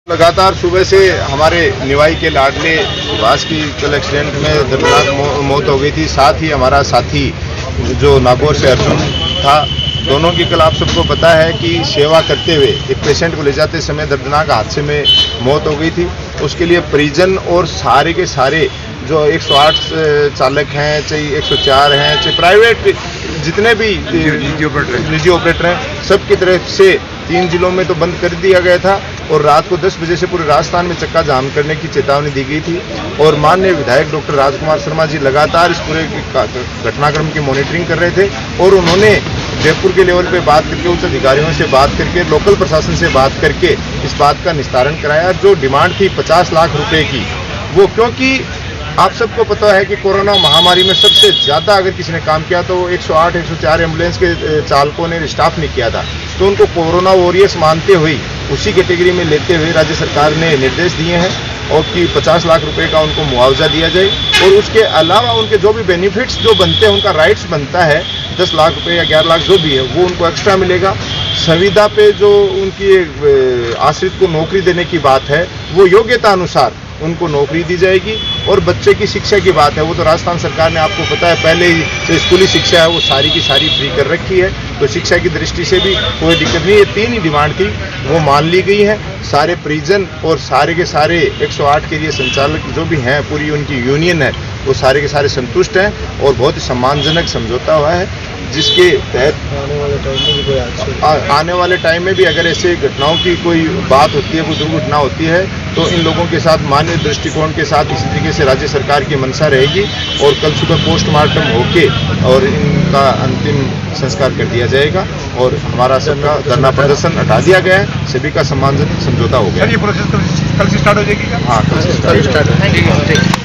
लगातार सुबह से हमारे निवाई के लाडले सुभाष की कल एक्सीडेंट में दर्दनाक मौत हो गई थी। साथ ही हमारा साथी जो नागौर से अर्जुन था, दोनों की कल आप सबको पता है कि सेवा करते हुए एक पेशेंट को ले जाते समय दर्दनाक हादसे में मौत हो गई थी। उसके लिए परिजन और सारे के सारे जो 108 चालक हैं, चाहे 104 हैं, चाहे प्राइवेट जितने भी निजी ऑपरेटर हैं, सबकी तरफ से 3 जिलों में तो बंद कर दिया गया था और रात को 10 बजे से पूरे राजस्थान में चक्का जाम करने की चेतावनी दी गई थी। और माननीय विधायक डॉक्टर राजकुमार शर्मा जी लगातार इस पूरे घटनाक्रम की मॉनिटरिंग कर रहे थे और उन्होंने जयपुर के लेवल पे बात करके उच्च अधिकारियों से बात करके लोकल प्रशासन से बात करके इस बात का निस्तारण कराया। जो डिमांड थी 50 लाख रुपए की, वो क्योंकि आप सबको पता है कि कोरोना महामारी में सबसे ज़्यादा अगर किसी ने काम किया तो 108, 104 एम्बुलेंस के चालकों ने स्टाफ ने किया था। तो उनको कोरोना वॉरियर्स मानते हुए उसी कैटेगरी में लेते हुए राज्य सरकार ने निर्देश दिए हैं और कि 50 लाख रुपए का उनको मुआवजा दिया जाए और उसके अलावा उनके जो भी बेनिफिट्स जो बनते हैं, उनका राइट्स बनता है 10 लाख रुपए या 11 लाख जो भी है, वो उनको एक्स्ट्रा मिलेगा। संविदा पे जो उनकी आश्रित को नौकरी देने की बात है, वो योग्यता अनुसार उनको नौकरी दी जाएगी। और बच्चे की शिक्षा की बात है, वो तो राजस्थान सरकार ने आपको पता है पहले ही जो स्कूली शिक्षा है वो सारी की सारी फ्री कर रखी है। तो शिक्षा की दृष्टि से भी कोई दिक्कत नहीं। ये 3 ही डिमांड थी, वो मान ली गई है। सारे परिजन और सारे के सारे 108 के लिए संचालक जो भी हैं, पूरी उनकी यूनियन है, वो सारे के सारे संतुष्ट हैं और बहुत ही सम्मानजनक समझौता हुआ है, जिसके तहत आने वाले टाइम में भी अगर ऐसे घटनाओं की कोई बात होती है, कोई दुर्घटना होती है, तो इन लोगों के साथ मान्य दृष्टिकोण के साथ इसी तरीके से राज्य सरकार की मंशा रहेगी और कल सुबह पोस्टमार्टम होके और इनका अंतिम संस्कार कर दिया जाएगा और हमारा सबका धरना प्रदर्शन हटा दिया गया है। सभी का सम्मानजनक समझौता हो गया। ये प्रोसेस कल से स्टार्ट हो जाएगी क्या? हाँ, कल से स्टार्ट।